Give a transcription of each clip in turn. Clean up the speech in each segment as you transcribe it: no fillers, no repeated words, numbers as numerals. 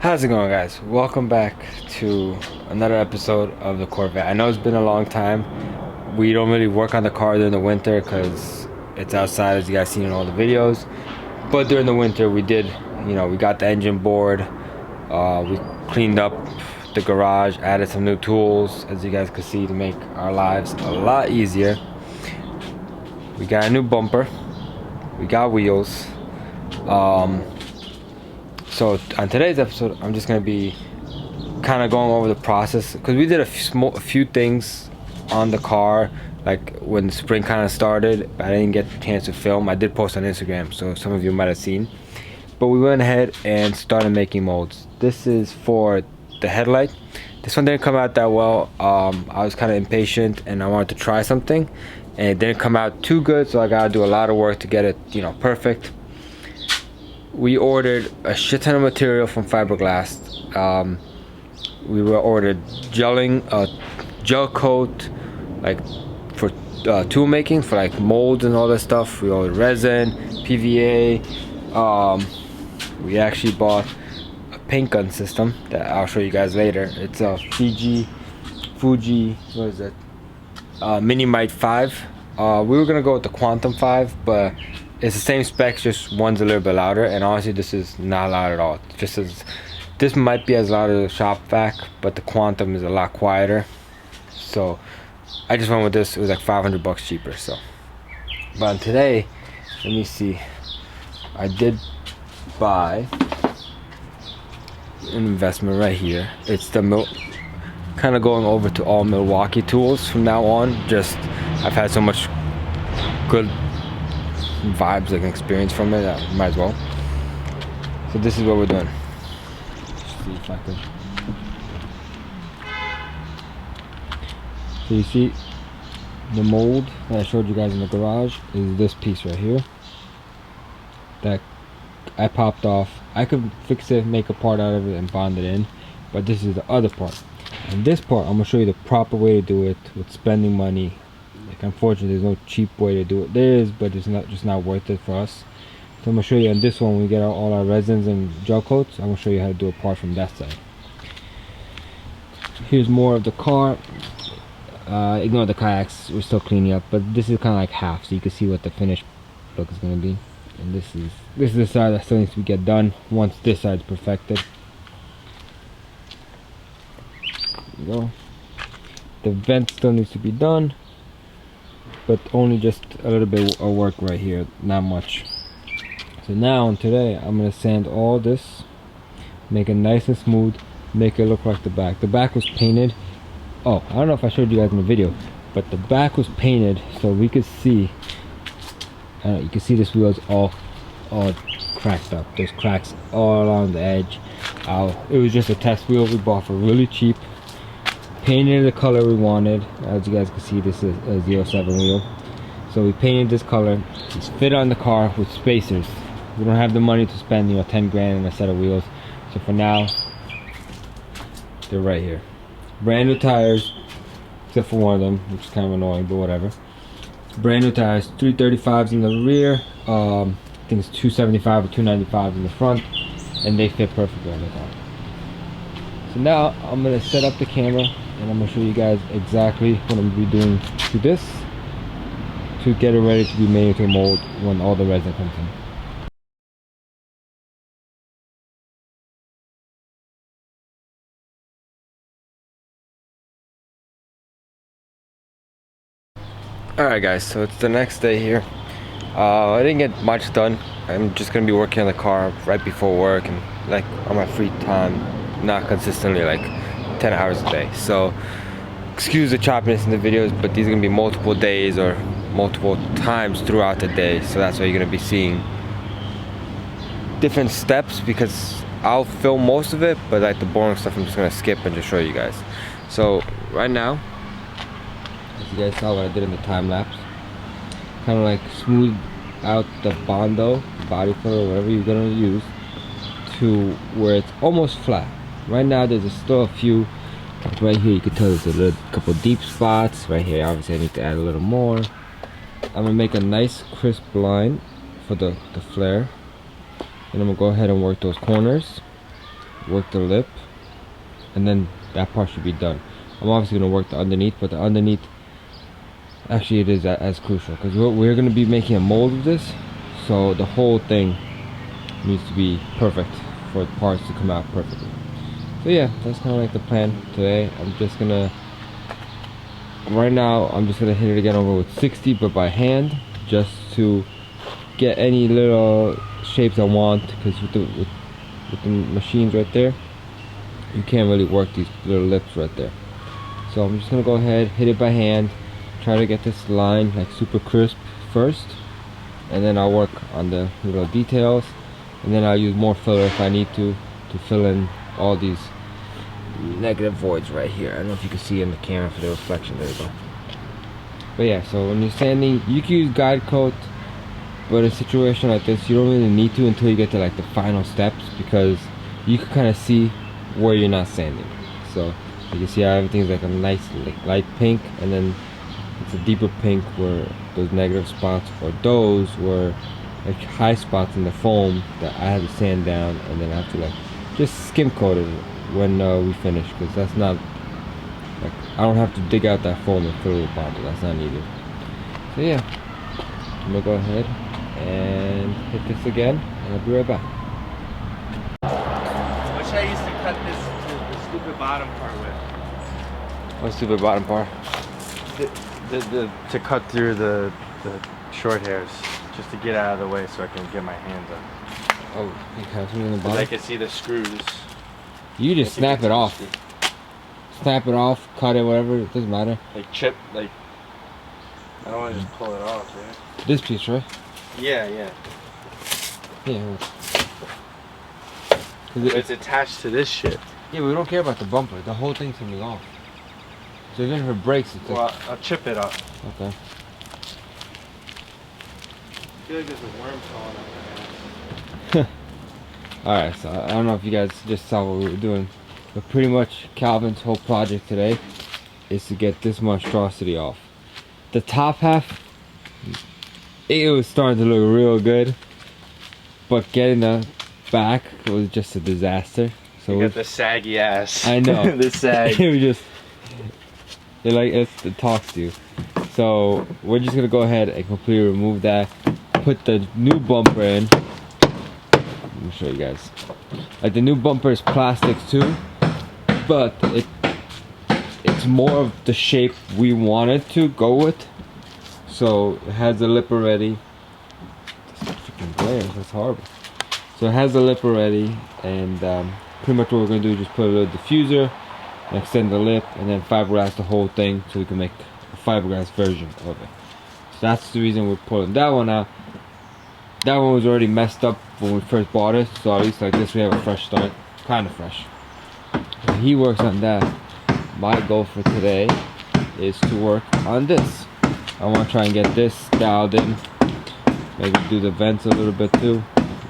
How's it going, guys? Welcome back to another episode of the Corvette. I know it's been a long time. We don't really work on the car during the winter because it's outside, as you guys seen in all the videos. But during the winter, we did, we got the engine board. We cleaned up the garage, added some new tools, as you guys could see, to make our lives a lot easier. We got a new bumper. We got wheels. So on today's episode, I'm just gonna be kind of going over the process because we did a few things on the car, like when the spring kind of started. But I didn't get the chance to film. I did post on Instagram, so some of you might have seen. But we went ahead and started making molds. This is for the headlight. This one didn't come out that well. I was kind of impatient and I wanted to try something, and it didn't come out too good. So I gotta do a lot of work to get it, perfect. We ordered a shit ton of material from fiberglass. We were ordered gel coat, like for tool making, for like molds and all that stuff. We ordered resin, PVA. We actually bought a paint gun system that I'll show you guys later. It's a Fuji, what is it? Minimite 5. We were gonna go with the Quantum 5, but it's the same specs, just one's a little bit louder, and honestly this is not loud at all. This might be as loud as a shop vac, but the Quantum is a lot quieter. So I just went with this. It was like $500 cheaper. So, but today, let me see, I did buy an investment right here. It's the kind of going over to all Milwaukee tools from now on. Just I've had so much good vibes, like an experience from it, I might as well. So this is what we're doing. Let's see if I can. So you see the mold that I showed you guys in the garage is this piece right here that I popped off. I could fix it, make a part out of it and bond it in, but this is the other part. And this part I'm gonna show you the proper way to do it with spending money. Like, unfortunately there's no cheap way to do it. There is, but it's not worth it for us. So I'm gonna show you on this one, when we get all our resins and gel coats, I'm gonna show you how to do a part from that side. Here's more of the car. Ignore the kayaks, we're still cleaning up, but this is kind of like half, so you can see what the finished look is gonna be. And this is the side that still needs to get done once this side's perfected. There you go. The vent still needs to be done, but only just a little bit of work right here, not much. So now today I'm gonna sand all this, make it nice and smooth, make it look like the back. The back was painted. Oh, I don't know if I showed you guys in the video, but the back was painted so we could see. You can see this wheel is all cracked up. There's cracks all along the edge. It was just a test wheel we bought for really cheap. Painted the color we wanted. As you guys can see, this is a 07 wheel. So we painted this color. It's fit on the car with spacers. We don't have the money to spend 10 grand on a set of wheels. So for now, they're right here. Brand new tires, except for one of them, which is kind of annoying, but whatever. Brand new tires, 335s in the rear. I think it's 275 or 295 in the front, and they fit perfectly on the car. So now I'm gonna set up the camera and I'm gonna show you guys exactly what I'm gonna be doing to this to get it ready to be made into a mold when all the resin comes in. Alright guys, so it's the next day here. I didn't get much done. I'm just gonna be working on the car right before work and like on my free time, not consistently, like 10 hours a day. So excuse the choppiness in the videos, but these are gonna be multiple days or multiple times throughout the day. So that's why you're gonna be seeing different steps, because I'll film most of it, but like the boring stuff I'm just gonna skip and just show you guys. So right now, as you guys saw what I did in the time lapse, kind of like smooth out the bondo, body filler, whatever you're gonna use, to where it's almost flat. Right now there's still a few, like right here you can tell there's a couple deep spots. Right here obviously I need to add a little more. I'm gonna make a nice crisp line for the flare, and I'm gonna go ahead and work those corners. work the lip, and then that part should be done. I'm obviously gonna work the underneath, but the underneath, actually it is as crucial, because we're gonna be making a mold of this, so the whole thing needs to be perfect for the parts to come out perfectly. So yeah, that's kind of like the plan today. I'm just gonna, right now, I'm just gonna hit it again over with 60, but by hand, just to get any little shapes I want, because with the machines right there, you can't really work these little lips right there. So I'm just gonna go ahead, hit it by hand, try to get this line like super crisp first, and then I'll work on the little details, and then I'll use more filler if I need to fill in all these negative voids right here. I don't know if you can see in the camera for the reflection. There you go. But yeah, so when you're sanding, you can use guide coat, but in a situation like this, you don't really need to until you get to like the final steps, because you can kind of see where you're not sanding. So you can see how everything's like a nice like light pink, and then it's a deeper pink where those negative spots, or those were like high spots in the foam that I had to sand down, and then I have to like just skim coat it when we finish, because that's not like, I don't have to dig out that foam and fill it with bond. That's not needed. So yeah, I'm gonna go ahead and hit this again, and I'll be right back. I wish I used to cut the stupid bottom part with. What stupid bottom part? To cut through the short hairs, just to get out of the way so I can get my hands on. Oh, you have something in the Because bottom? I can see the screws. You just snap it off. Snap it off, cut it, whatever, it doesn't matter. Like chip, like, I don't want to just pull it off, right? This piece, right? Yeah, yeah. Yeah. It's attached to this shit. Yeah, but we don't care about the bumper. The whole thing's coming off. So even if it breaks, it's Well, I'll chip it off. okay. I feel like there's a worm crawling up my ass. Alright, so I don't know if you guys just saw what we were doing, but pretty much Calvin's whole project today is to get this monstrosity off. The top half, it was starting to look real good, but getting the back was just a disaster. So You got the saggy ass. I know. The sag. it was just, it talks to you. So we're just gonna go ahead and completely remove that, put the new bumper in. Let me show you guys. Like, the new bumper is plastic too, but it's more of the shape we wanted to go with. So it has the lip already. This freaking glare, that's horrible. So it has the lip already, and pretty much what we're gonna do is just put a little diffuser and extend the lip, and then fiberglass the whole thing so we can make a fiberglass version of it. So that's the reason we're pulling that one out. That one was already messed up when we first bought it, so at least like this we have a fresh start, kind of fresh. So he works on that. My goal for today is to work on this. I want to try and get this dialed in, maybe do the vents a little bit too,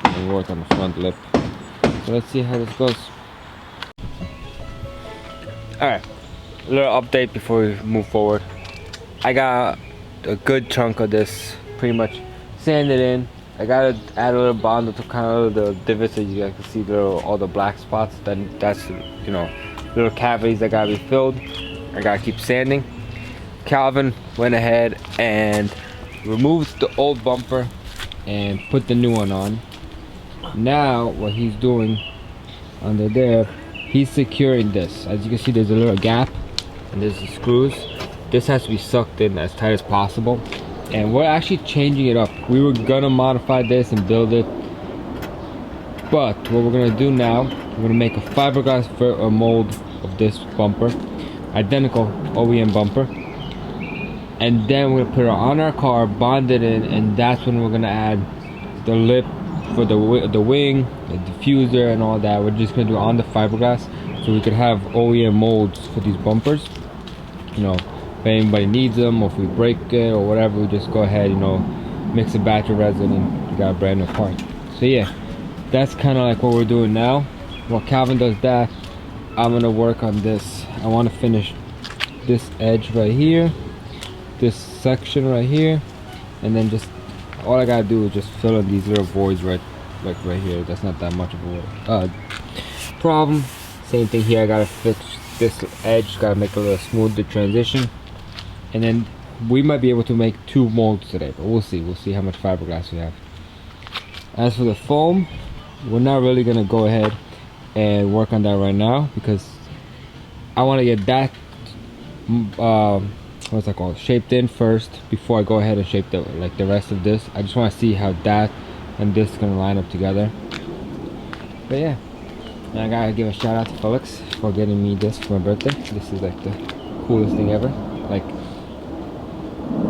and work on the front lip. So let's see how this goes. Alright, a little update before we move forward. I got a good chunk of this pretty much sanded in. I gotta add a little bond to kind of the divots so you guys can see all the black spots. Then that's, you know, little cavities that gotta be filled. I gotta keep sanding. Calvin went ahead and removed the old bumper and put the new one on. Now what he's doing under there, he's securing this. As you can see, there's a little gap and there's the screws. This has to be sucked in as tight as possible. And we're actually changing it up. We were gonna modify this and build it, but what we're gonna do now, we're gonna make a fiberglass mold of this bumper, identical OEM bumper, and then we're gonna put it on our car, bond it in, and that's when we're gonna add the lip for the wing, the diffuser, and all that. We're just gonna do it on the fiberglass so we could have OEM molds for these bumpers. You know, if anybody needs them, or if we break it or whatever, we just go ahead, you know, mix a batch of resin and you got a brand new part. So yeah, that's kind of like what we're doing now. While Calvin does that, I'm gonna work on this. I want to finish this edge right here, this section right here, and then just all I gotta do is just fill in these little voids right here. That's not that much of a problem. Same thing here, I gotta fix this edge, gotta make a little smooth the transition. And then we might be able to make 2 molds today, but we'll see how much fiberglass we have. As for the foam, we're not really gonna go ahead and work on that right now because I want to get that what's that called, shaped in first before I go ahead and shape the rest of this. I just want to see how that and this is gonna line up together. But yeah, and I gotta give a shout out to Felix for getting me this for my birthday. This is like the coolest thing ever. Like,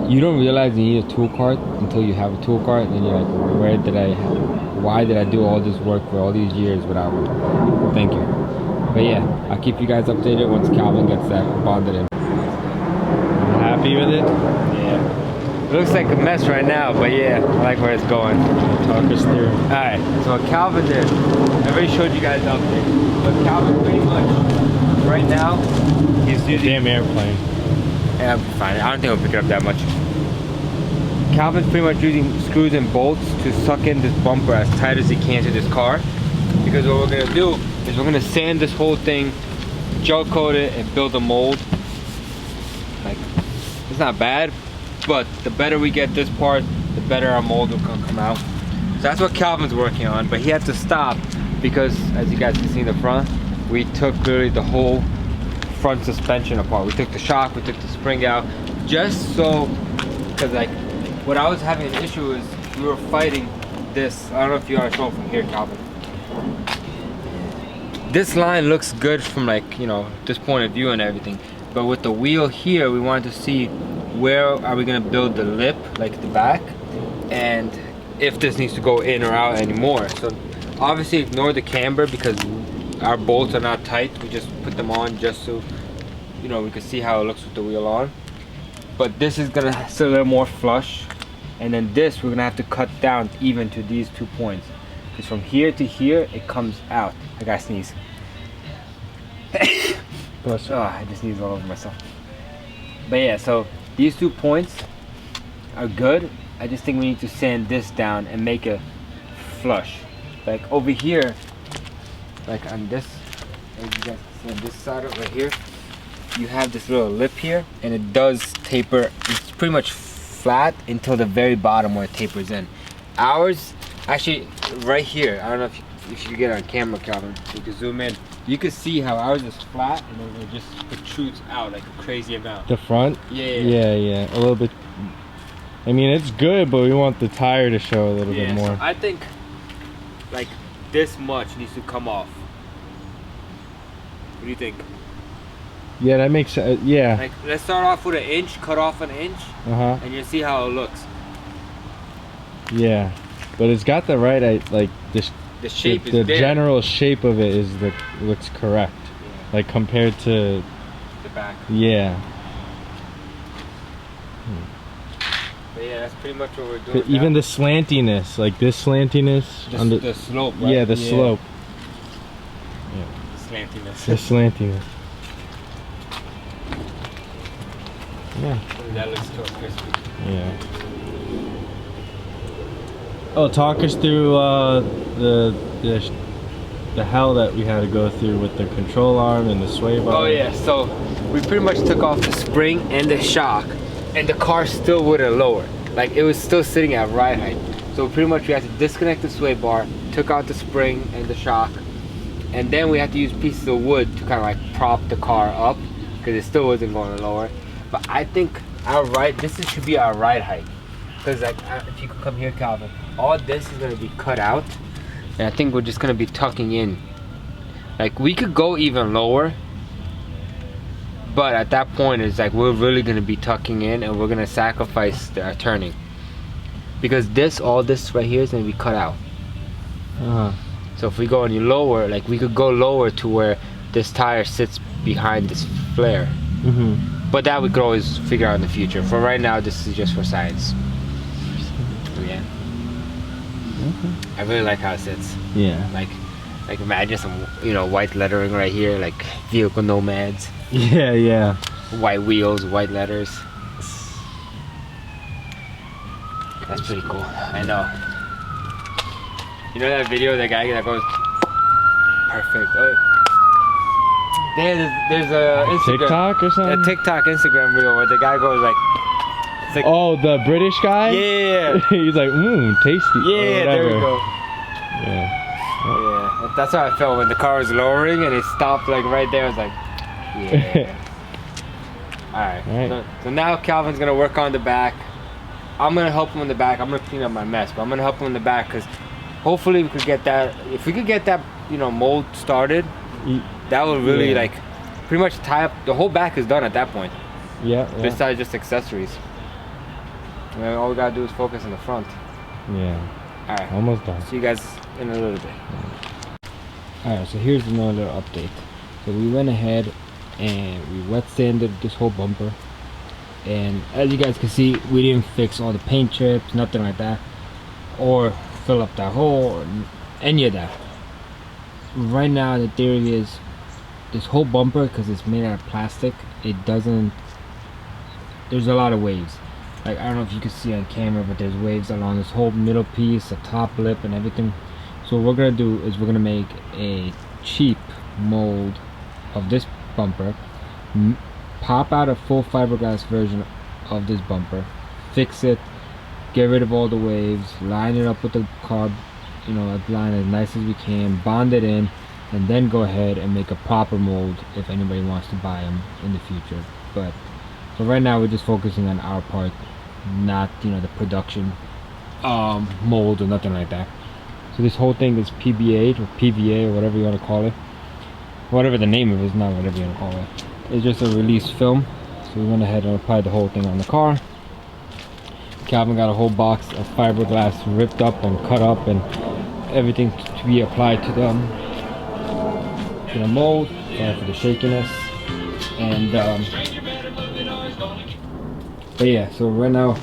you don't realize you need a tool cart until you have a tool cart, and you're like, why did I do all this work for all these years without one? Thank you. But yeah, I'll keep you guys updated once Calvin gets that bonded in. Happy with it? Yeah. It looks like a mess right now, but yeah, I like where it's going. Talk us through. Alright, so what Calvin did, I already showed you guys the update. But Calvin pretty much, right now, he's using... Damn airplane. Yeah, I'll be fine. I don't think I'll pick it up that much. Calvin's pretty much using screws and bolts to suck in this bumper as tight as he can to this car. Because what we're gonna do is we're gonna sand this whole thing, gel coat it, and build a mold. Like, it's not bad, but the better we get this part, the better our mold will come out. So that's what Calvin's working on, but he had to stop because, as you guys can see in the front, we took literally the whole front suspension apart. We took the shock, we took the spring out, just so, because like, what I was having an issue is we were fighting this. I don't know if you want to show it from here, Calvin. This line looks good from, like, you know, this point of view and everything, but with the wheel here, we wanted to see where are we gonna build the lip, like the back, and if this needs to go in or out anymore. So obviously ignore the camber because our bolts are not tight. We just put them on just so, you know, we can see how it looks with the wheel on. But this is gonna sit a little more flush, and then this we're gonna have to cut down even to these 2 points, because from here to here it comes out. I gotta sneeze. Oh, I just sneezed all over myself. But yeah, so these 2 points are good. I just think we need to sand this down and make it flush. Like over here, like on this, as you guys can see on this side right here, you have this little lip here, and it does taper. It's pretty much flat until the very bottom where it tapers in. Ours, actually, right here, I don't know if you get on camera, Calvin, so you can zoom in. You can see how ours is flat, and then it just protrudes out like a crazy amount. The front? Yeah. A little bit. I mean, it's good, but we want the tire to show a little bit more. So I think like this much needs to come off. What do you think? Yeah, that makes sense. Yeah. Like, let's start off with 1 inch, cut off 1 inch, and you'll see how it looks. Yeah, but it's got the right, like this. The shape the is there. general shape of it is looks correct, like compared to the back. Yeah. But yeah, that's pretty much what we're doing. Even the slantiness, like this slantiness, the slope, right? Yeah, the slope. Yeah. The slantiness. The slantiness. Yeah. That looks so crispy. Yeah. Oh, talk us through the hell that we had to go through with the control arm and the sway bar. Oh yeah, so we pretty much took off the spring and the shock, and the car still wouldn't lower. Like, it was still sitting at ride height. So pretty much we had to disconnect the sway bar, took out the spring and the shock, and then we had to use pieces of wood to kind of like prop the car up because it still wasn't going to lower. But I think this should be our ride height. Because like, if you could come here, Calvin, all this is gonna be cut out, and I think we're just gonna be tucking in. Like, we could go even lower, but at that point it's like we're really gonna be tucking in, and we're gonna sacrifice our turning, because all this right here is gonna be cut out. So if we go any lower, like we could go lower to where this tire sits behind this flare. But that we could always figure out in the future. For right now, this is just for science. Yeah. I really like how it sits. Yeah. Like imagine some, white lettering right here, like vehicle nomads. Yeah. White wheels, white letters. That's pretty cool. I know. You know that video, that guy that goes Perfect. There's a Instagram, TikTok or something? a TikTok Instagram reel where the guy goes like, it's like, oh, the British guy? yeah. He's like, tasty. Yeah, there we go. Yeah. Yeah, that's how I felt when the car was lowering and it stopped like right there. I was like, yeah. Alright, so now Calvin's gonna work on the back. I'm gonna help him in the back. I'm gonna clean up my mess, but I'm gonna help him in the back because hopefully we could get that. If we could get that, you know, mold started, that would really like pretty much tie up. The whole back is done at that point. Yeah. Besides just accessories. And then all we gotta do is focus on the front. Yeah. Alright. Almost done. See you guys in a little bit. Alright, so here's another little update. So we went ahead and we wet sanded this whole bumper. And as you guys can see, we didn't fix all the paint chips, nothing like that. Or fill up that hole, or any of that. Right now the theory is this whole bumper, because it's made out of plastic, it doesn't, there's a lot of waves. Like, I don't know if you can see on camera, but there's waves along this whole middle piece, the top lip and everything. So what we're gonna do is we're gonna make a cheap mold of this bumper, pop out a full fiberglass version of this bumper, fix it, get rid of all the waves, line it up with the carb, you know, line as nice as we can, bond it in, and then go ahead and make a proper mold if anybody wants to buy them in the future. But so right now we're just focusing on our part, not, you know, the production mold or nothing like that. So this whole thing is PBA or PVA or whatever you want to call it, whatever the name of it is, not whatever you want to call it. It's just a release film. So we went ahead and applied the whole thing on the car. Calvin got a whole box of fiberglass ripped up and cut up and everything to be applied to the mold. Sorry for the shakiness. And but yeah, so right now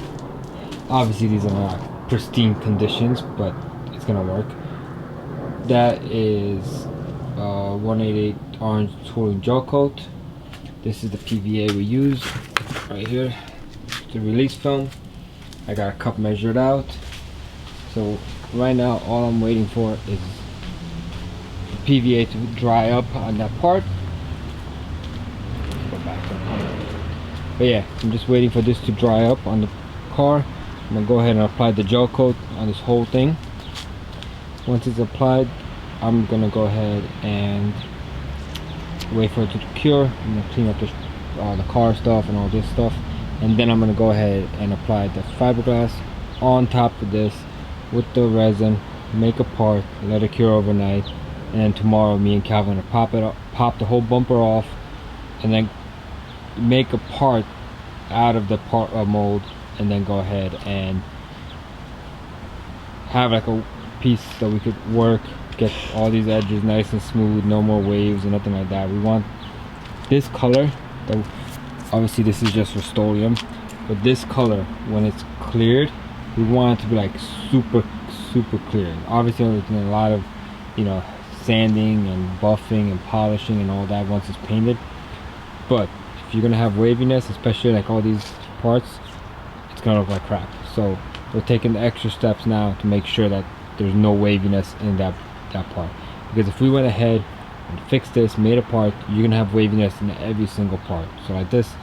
obviously these are not pristine conditions, but it's gonna work. That is 188 orange tooling gel coat. This is the PVA we use right here, the release film. I got a cup measured out. So right now all I'm waiting for is the PVA to dry up on that part. Go back to the car. But yeah, I'm just waiting for this to dry up on the car. I'm gonna go ahead and apply the gel coat on this whole thing. Once it's applied, I'm gonna go ahead and wait for it to cure. I'm gonna clean up all the car stuff and all this stuff, and then I'm gonna go ahead and apply the fiberglass on top of this with the resin, make a part, let it cure overnight, and then tomorrow me and Calvin are gonna pop the whole bumper off, and then make a part out of the part mold, and then go ahead and have like a piece that we could work, get all these edges nice and smooth, no more waves and nothing like that. We want this color, obviously this is just Rust-Oleum, but this color when it's cleared, we want it to be like super clear. Obviously there's a lot of, you know, sanding and buffing and polishing and all that once it's painted, but if you're gonna have waviness, especially like all these parts, it's gonna look like crap. So we're taking the extra steps now to make sure that there's no waviness in that part, because if we went ahead and fixed this, made a part, you're gonna have waviness in every single part. So like this,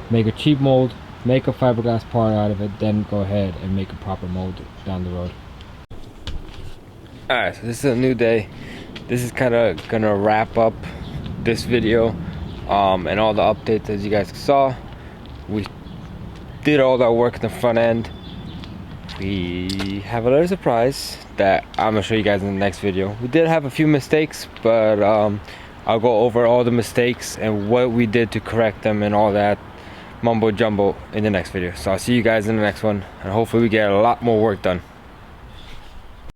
make a cheap mold, make a fiberglass part out of it, then go ahead and make a proper mold down the road. Alright, so this is a new day. This is kind of gonna wrap up this video and all the updates. As you guys saw, we did all that work in the front end. We have a little surprise that I'm gonna show you guys in the next video. We did have a few mistakes, but I'll go over all the mistakes and what we did to correct them and all that mumbo jumbo in the next video. So I'll see you guys in the next one, and hopefully we get a lot more work done.